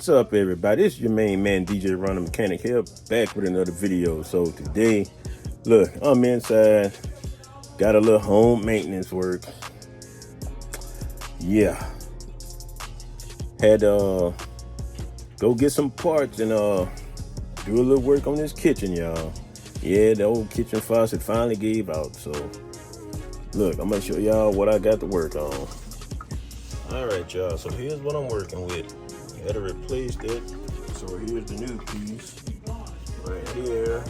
What's up, everybody? It's your main man, DJ Ron the Mechanic here, back with another video. So today, look, I'm inside, got a little home maintenance work. Yeah, had to go get some parts and do a little work on this kitchen, y'all. Yeah, the old kitchen faucet finally gave out. So look, I'm gonna show y'all what I got to work on. All right, y'all. So here's what I'm working with. Had to replace that. So here's the new piece right here,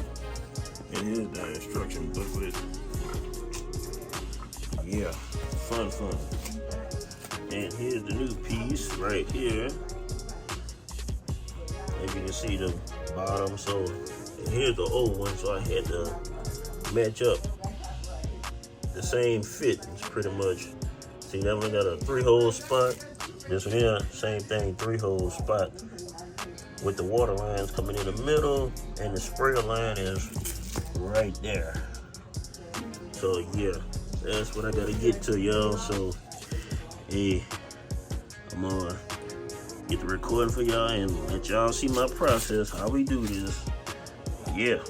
and here's the instruction booklet. Yeah, fun. And here's the new piece right here. As you can see the bottom. So and here's the old one. So I had to match up the same fittings pretty much. See, that one got a 3-hole spot. This one here, same thing, 3-hole spot with the water lines coming in the middle, and the sprayer line is right there. So yeah, that's what I gotta get to, y'all. So hey, I'm gonna get the recording for y'all and let y'all see my process, how we do this. Yeah.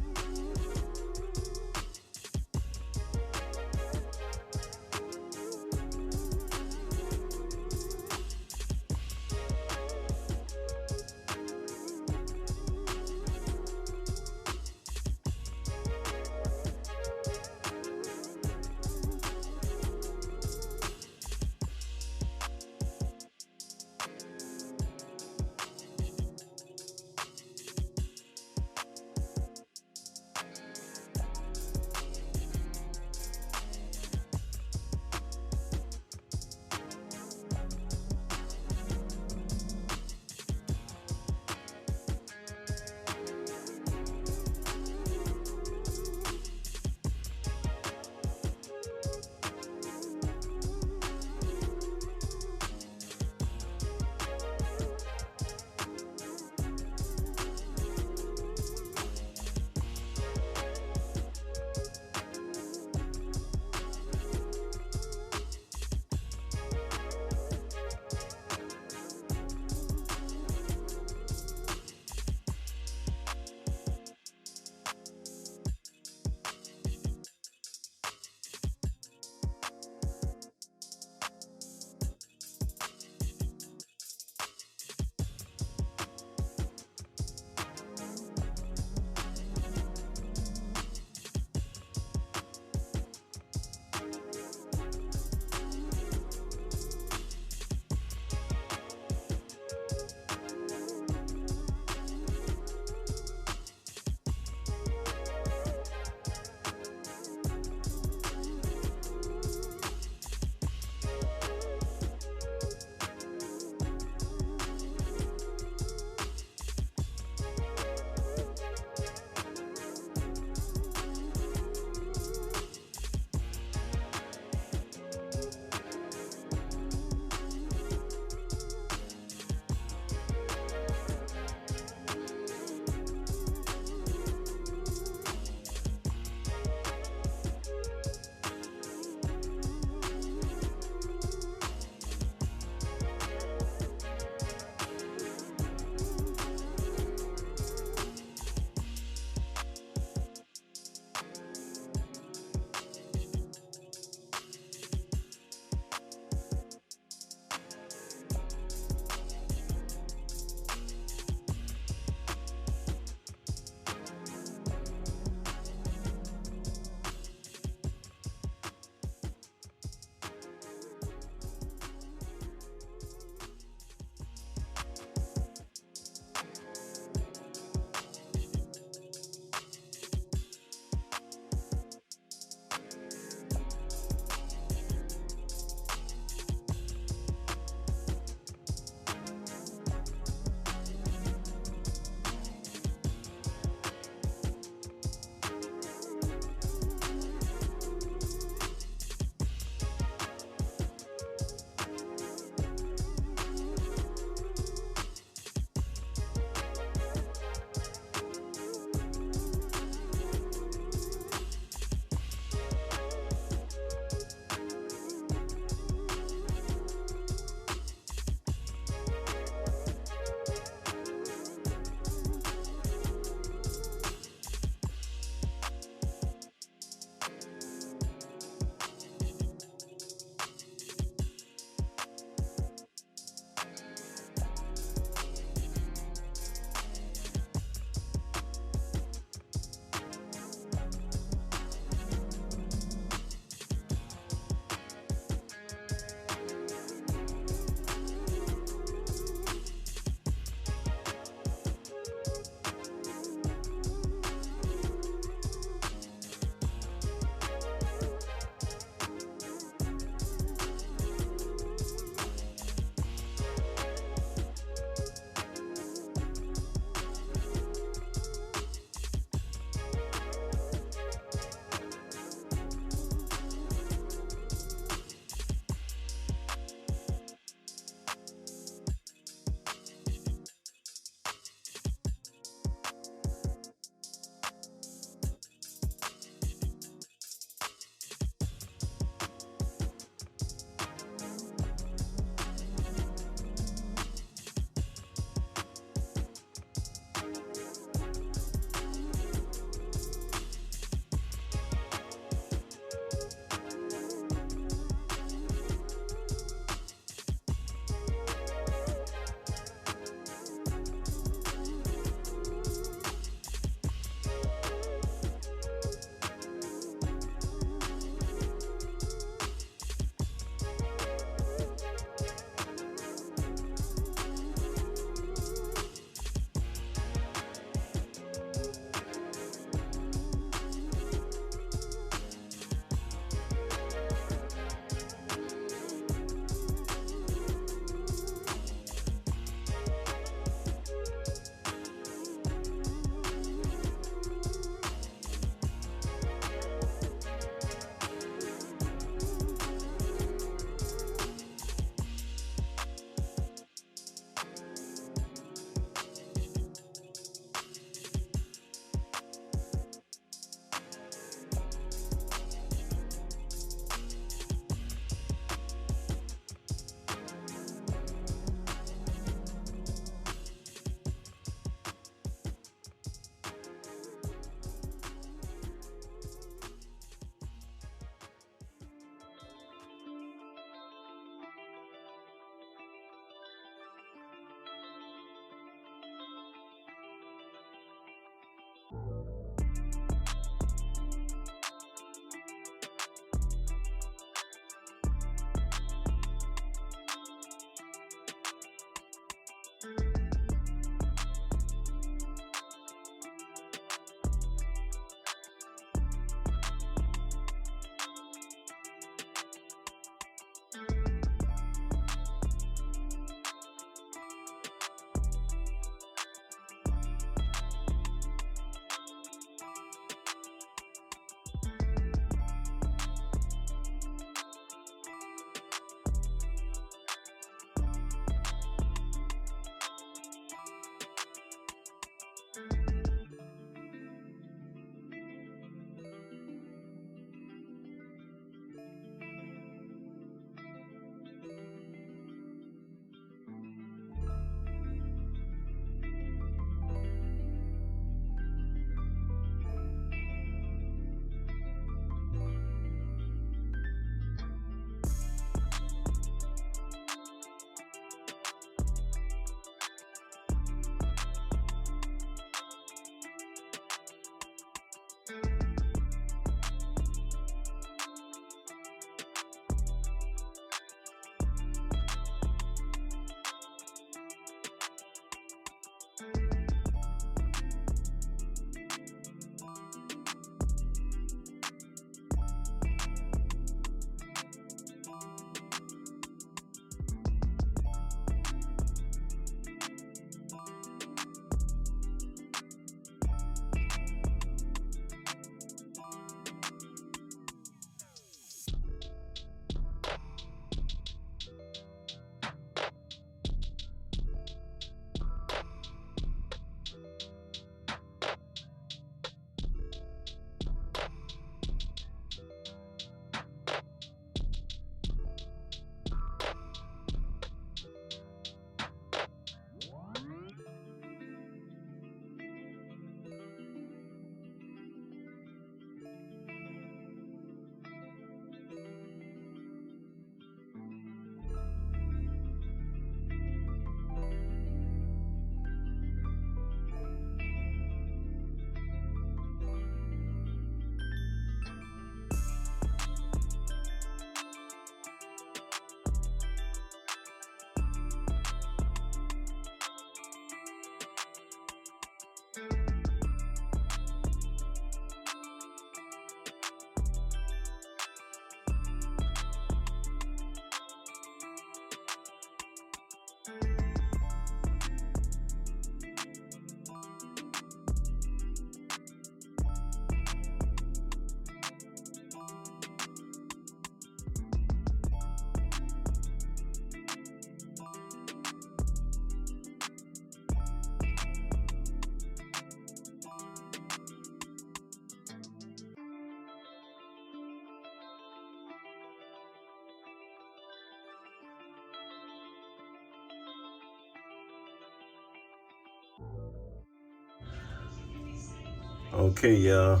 Okay, y'all.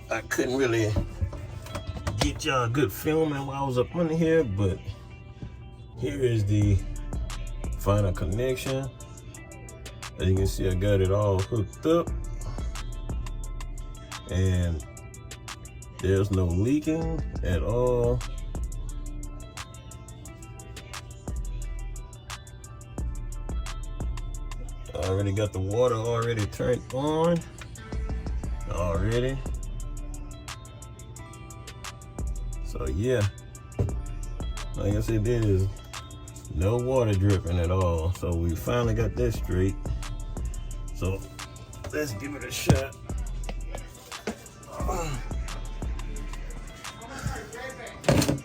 I couldn't really get y'all a good filming while I was up under here, but here is the final connection. As you can see, I got it all hooked up, and there's no leaking at all. I already got the water already turned on already. So yeah, like I said, there is no water dripping at all. So we finally got that straight. So let's give it a shot.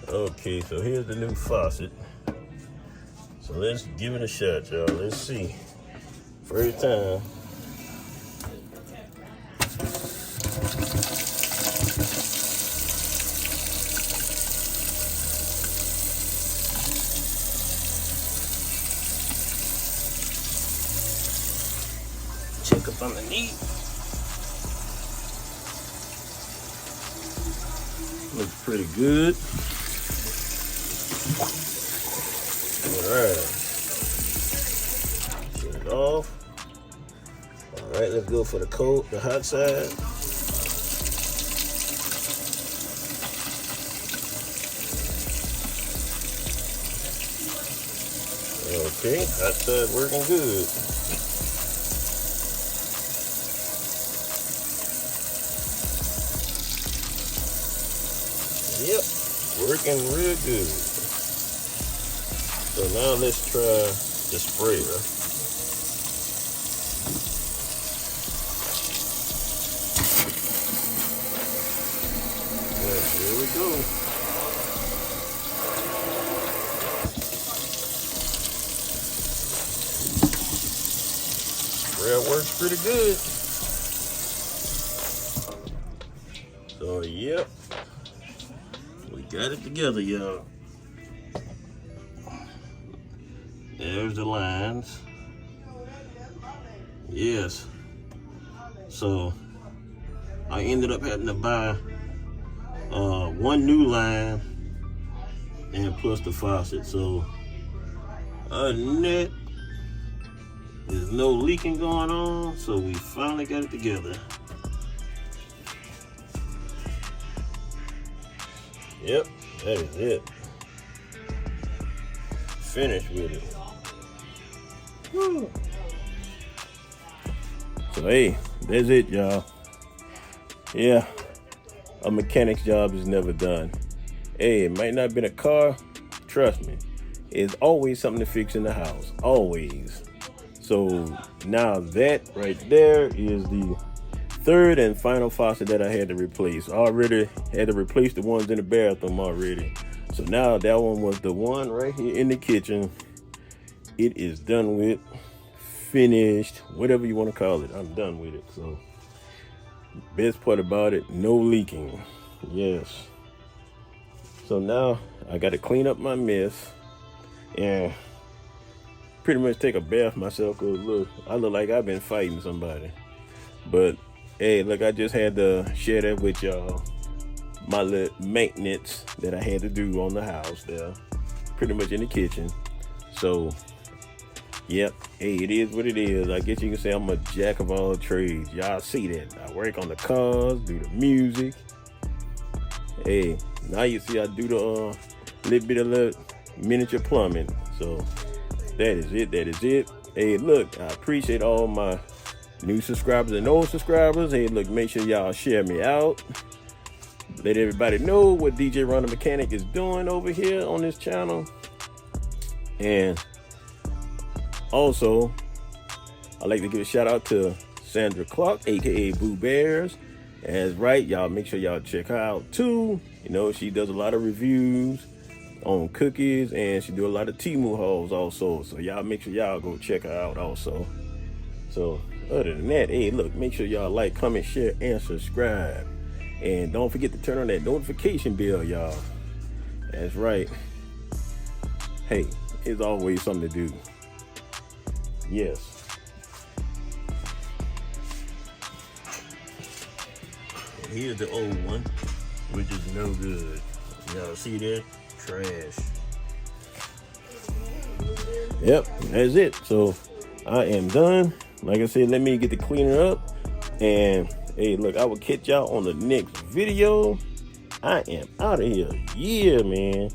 Okay, so here's the new faucet. So let's give it a shot, y'all. Let's see. First time. Check up underneath. Looks pretty good. Alright. Shut it off. Alright, let's go for the hot side. Okay, hot side working good. Yep, working real good. So now let's try the sprayer. And here we go. Sprayer works pretty good. So yep. Got it together, y'all. There's the lines. Yes. So I ended up having to buy one new line and plus the faucet. So other than that, there's no leaking going on. So we finally got it together. Yep, that is it. Finished with it. Woo. So hey, that's it, y'all. Yeah, a mechanic's job is never done. Hey, it might not have been a car. Trust me, it's always something to fix in the house. Always. So now that right there is the third and final faucet that I had to replace. I already had to replace the ones in the bathroom already. So now that one was the one right here in the kitchen. It is done with, finished, whatever you want to call it. I'm done with it. So best part about it, no leaking. Yes. So now I got to clean up my mess and pretty much take a bath myself, because look, I look like I've been fighting somebody. But hey, look, I just had to share that with y'all. My little maintenance that I had to do on the house there, pretty much in the kitchen. So, yep, hey, it is what it is. I guess you can say I'm a jack of all trades. Y'all see that. I work on the cars, do the music. Hey, now you see I do the little bit of miniature plumbing. So, that is it. That is it. Hey, look, I appreciate all my new subscribers and old subscribers. Hey, look, make sure y'all share me out. Let everybody know what DJ Ron the Mechanic is doing over here on this channel. And also, I'd like to give a shout out to Sandra Clark, aka Boo Bears. That's right, y'all make sure y'all check her out too. You know, she does a lot of reviews on cookies, and she do a lot of Temu hauls also. So y'all make sure y'all go check her out also. So other than that, hey, look, make sure y'all like, comment, share, and subscribe. And don't forget to turn on that notification bell, y'all. That's right. Hey, it's always something to do. Yes. here's the old one, which is no good. Y'all see that? Trash. Yep, that's it. So I am done. Like I said, let me get the cleaner up. And hey, look, I will catch y'all on the next video. I am out of here. Yeah, man.